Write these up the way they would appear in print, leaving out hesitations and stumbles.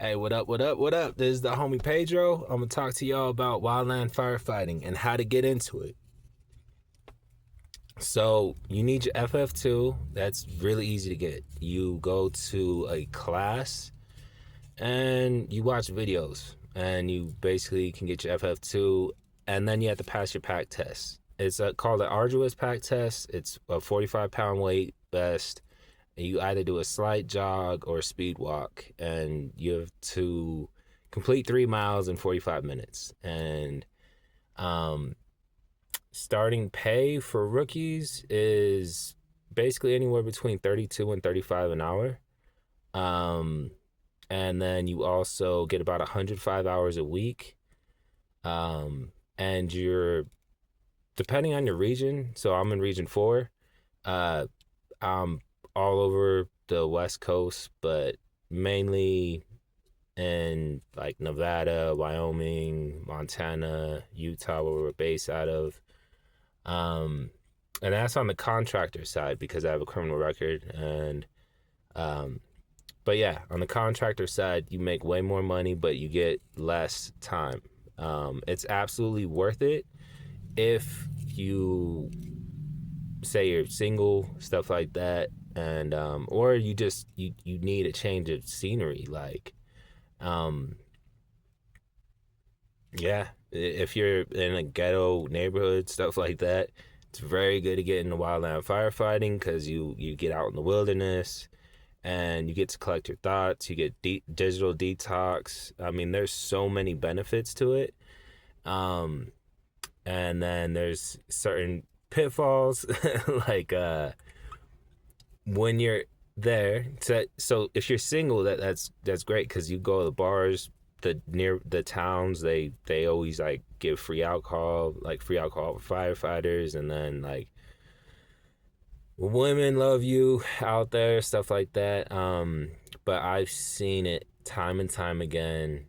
Hey, what up, what up, what up? This is the homie Pedro. I'm gonna talk to y'all about wildland firefighting and how to get into it. So, you need your FF2. That's really easy to get. You go to a class and you watch videos, and you basically can get your FF2, and then you have to pass your pack test. It's called an arduous pack test. It's a 45-pound weight vest. You either do a slight jog or a speed walk, and you have to complete 3 miles in 45 minutes. And um, starting pay for rookies is basically anywhere between 32 and 35 an hour. Um, and then you also get about 105 hours a week. And you're, depending on your region, so I'm in region 4. Uh, I'm all over the West Coast, but mainly in like Nevada, Wyoming, Montana, Utah, where we're based out of. Um, and that's on the contractor side because I have a criminal record. And um, but yeah, on the contractor side, you make way more money, but you get less time. It's absolutely worth it if you say you're single, stuff like that, and or you need a change of scenery, like um yeah, if you're in a ghetto neighborhood, stuff like that, it's very good to get into wildland firefighting because you get out in the wilderness and you get to collect your thoughts. You get digital detox. I mean, there's so many benefits to it. um and then there's certain pitfalls like when you're there. So if you're single, that's great because you go to the bars, the near the towns, they always like give free alcohol for firefighters. And then like women love you out there, stuff like that. But I've seen it time and time again.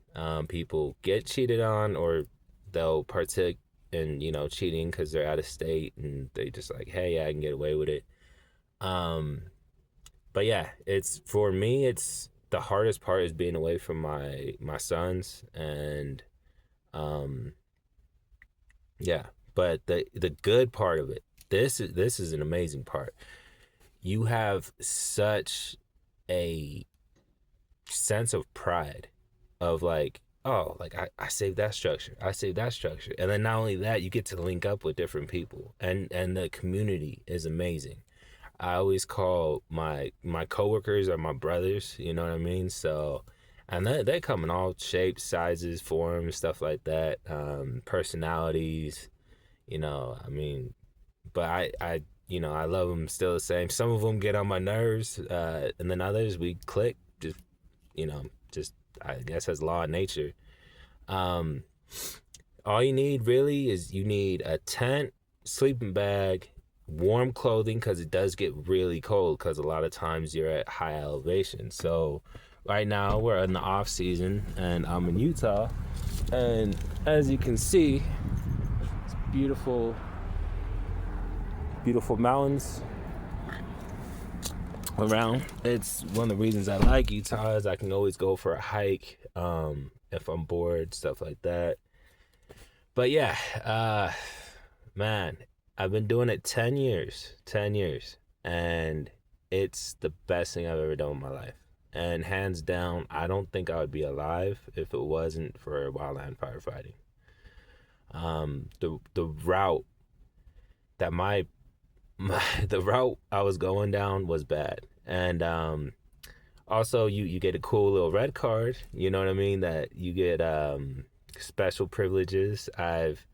People get cheated on, or they'll partake in cheating because they're out of state, and they just like, hey, yeah, I can get away with it. um but yeah, it's for me, it's the hardest part is being away from my sons. And um yeah, but the good part of it, this is an amazing part. You have such a sense of pride of like, oh, like I saved that structure, I saved that structure. And then not only that, you get to link up with different people, and the community is amazing. I always call my coworkers are my brothers, you know what I mean? So, and they come in all shapes, sizes, forms, stuff like that, personalities, I mean, but I love them still the same. Some of them get on my nerves, and then others we click, just I guess as law of nature. Um, all you need really is you need a tent, sleeping bag, warm clothing because it does get really cold because a lot of times you're at high elevation. So right now we're in the off season and I'm in Utah, and as you can see, it's beautiful, beautiful mountains around. It's one of the reasons I like Utah is I can always go for a hike if I'm bored, stuff like that. But yeah, man, I've been doing it 10 years, 10 years, and it's the best thing I've ever done in my life. And hands down, I don't think I would be alive if it wasn't for wildland firefighting. The route that the route I was going down was bad. And also you get a cool little red card, you know what I mean? That you get special privileges. I've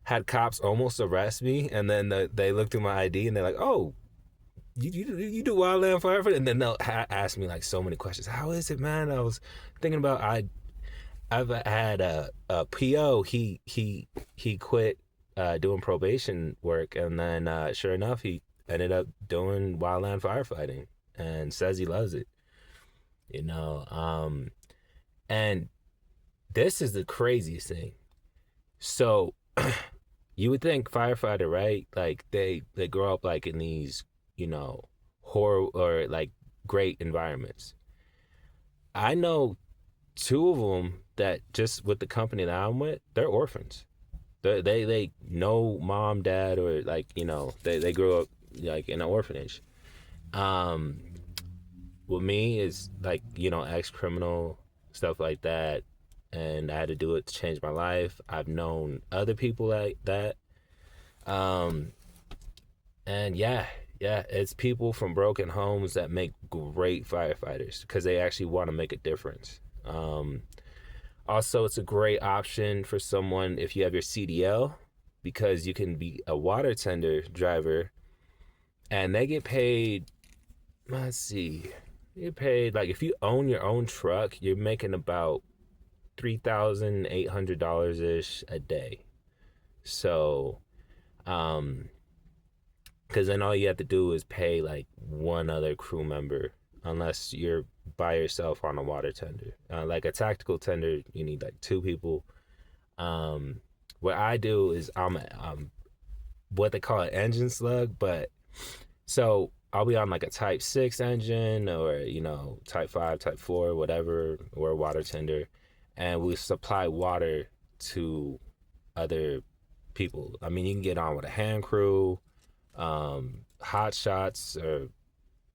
had cops almost arrest me, and then they look through my ID and they're like, "Oh, you do wildland firefighting?" And then they'll ask me like so many questions. How is it, man? I was thinking about I've had a PO. He quit doing probation work, and then sure enough, he ended up doing wildland firefighting and says he loves it. You know, and this is the craziest thing. So you would think firefighter, right? Like they grow up like in these, horror or like great environments. I know two of them that just with the company that I'm with, they're orphans. They know mom, dad, or like they grew up like in an orphanage. Um, with me is like ex criminal stuff like that, and I had to do it to change my life. I've known other people like that, um, and yeah, it's people from broken homes that make great firefighters because they actually want to make a difference. Also, it's a great option for someone if you have your CDL because you can be a water tender driver and they get paid. Let's see, you get paid like if you own your own truck, you're making about $3,800 ish a day. So, um, because then all you have to do is pay like one other crew member, unless you're by yourself on a water tender. Like a tactical tender, you need like two people. Um, what I do is I'm what they call an engine slug, but so I'll be on like a Type 6 engine or Type 5, Type 4, whatever, or a water tender, and we supply water to other people. I mean, you can get on with a hand crew, hot shots, or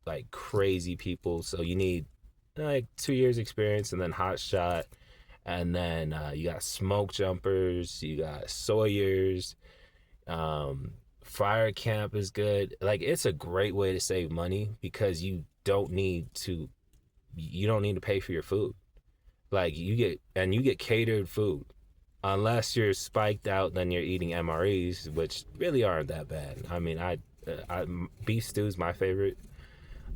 like crazy people. So you need like 2 years experience, and then hot shot, and then you got smoke jumpers, you got sawyers, fire camp is good. Like it's a great way to save money because you don't need to pay for your food. Like you get catered food. Unless you're spiked out, then you're eating MREs, which really aren't that bad. I mean, I beef stew is my favorite.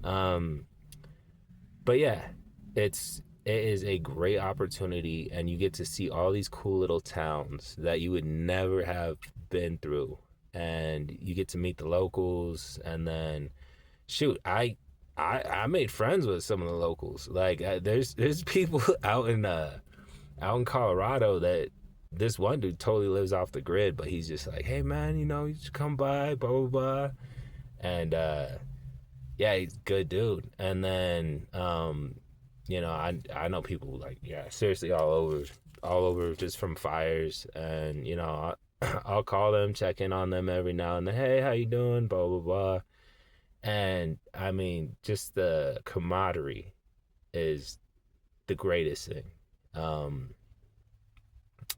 Um, but yeah, it is a great opportunity, and you get to see all these cool little towns that you would never have been through, and you get to meet the locals, and then shoot, I made friends with some of the locals. Like there's people out in Colorado that this one dude totally lives off the grid, but he's just like, hey man, you should come by, blah blah blah, and yeah, he's a good dude. And then I know people like seriously all over just from fires, and I'll call them, check in on them every now and then. Hey, how you doing? Blah blah blah. And I mean, just the camaraderie is the greatest thing. Um,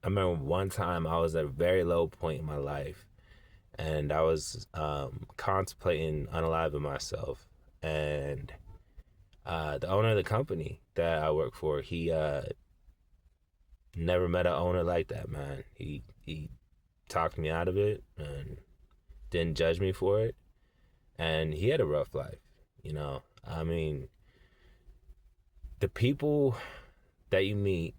I remember one time I was at a very low point in my life, and I was contemplating unaliving myself. And the owner of the company that I work for, he never met an owner like that, man. He talked me out of it and didn't judge me for it. And he had a rough life, you know. I mean, the people that you meet,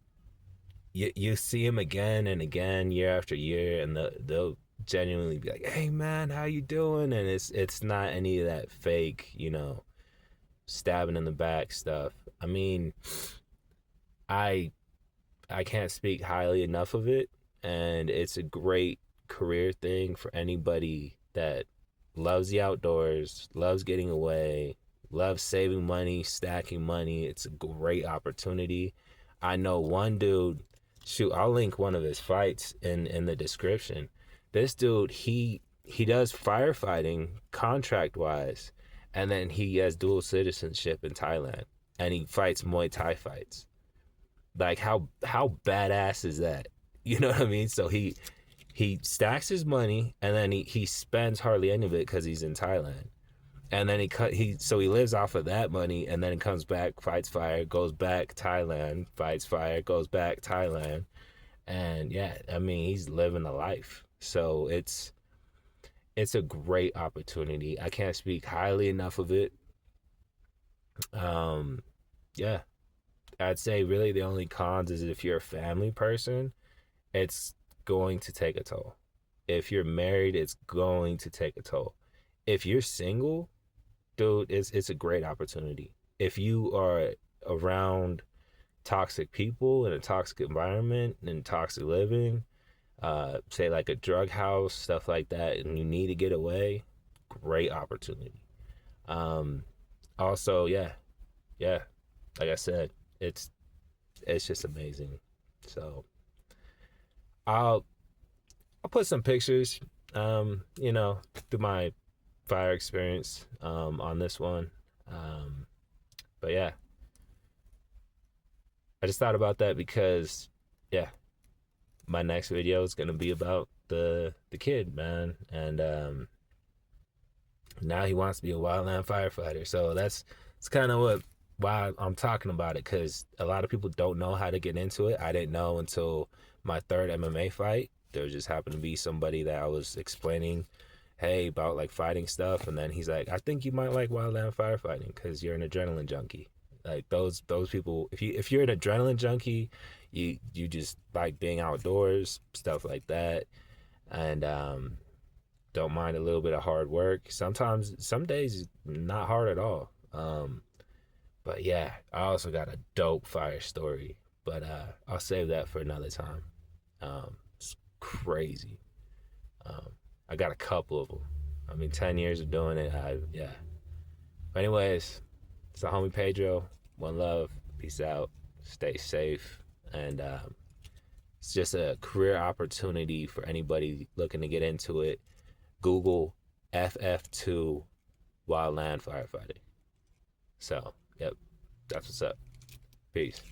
you see him again and again, year after year, and they'll genuinely be like, "Hey, man, how you doing?" And it's not any of that fake, stabbing in the back stuff. I mean, I I can't speak highly enough of it, and it's a great career thing for anybody that loves the outdoors, loves getting away, loves saving money, stacking money. It's a great opportunity. I know one dude, shoot, I'll link one of his fights in the description. This dude, he does firefighting contract wise, and then he has dual citizenship in Thailand, and he fights Muay Thai fights. Like how badass is that? You know what I mean? So he stacks his money, and then he spends hardly any of it because he's in Thailand. And then he lives off of that money, and then comes back, fights fire, goes back Thailand, fights fire, goes back Thailand, and yeah, I mean he's living a life. So it's a great opportunity. I can't speak highly enough of it. Um, yeah, I'd say really the only cons is if you're a family person, it's going to take a toll. If you're married, it's going to take a toll. If you're single, dude, it's a great opportunity. If you are around toxic people in a toxic environment and toxic living, say like a drug house, stuff like that, and you need to get away, great opportunity. Um, Also, yeah, like I said, it's it's just amazing. So I'll I'll put some pictures, through my fire experience on this one. Um, but yeah, I just thought about that because, yeah, my next video is gonna be about the kid, man, and now he wants to be a wildland firefighter. So that's kind of what why I'm talking about it, because a lot of people don't know how to get into it. I didn't know until my third MMA fight. There just happened to be somebody that I was explaining, hey, about like fighting stuff, and then he's like, I think you might like wildland firefighting because you're an adrenaline junkie. Like those people, if you're an adrenaline junkie, you just like being outdoors, stuff like that, and don't mind a little bit of hard work. Sometimes, some days, not hard at all. But yeah, I also got a dope fire story, but I'll save that for another time. It's crazy. Um, I got a couple of them. I mean, 10 years of doing it. Yeah. But anyways, it's the homie Pedro. One love. Peace out. Stay safe. And it's just a career opportunity for anybody looking to get into it. Google FF2 Wildland Firefighting. So, yep, that's what's up. Peace.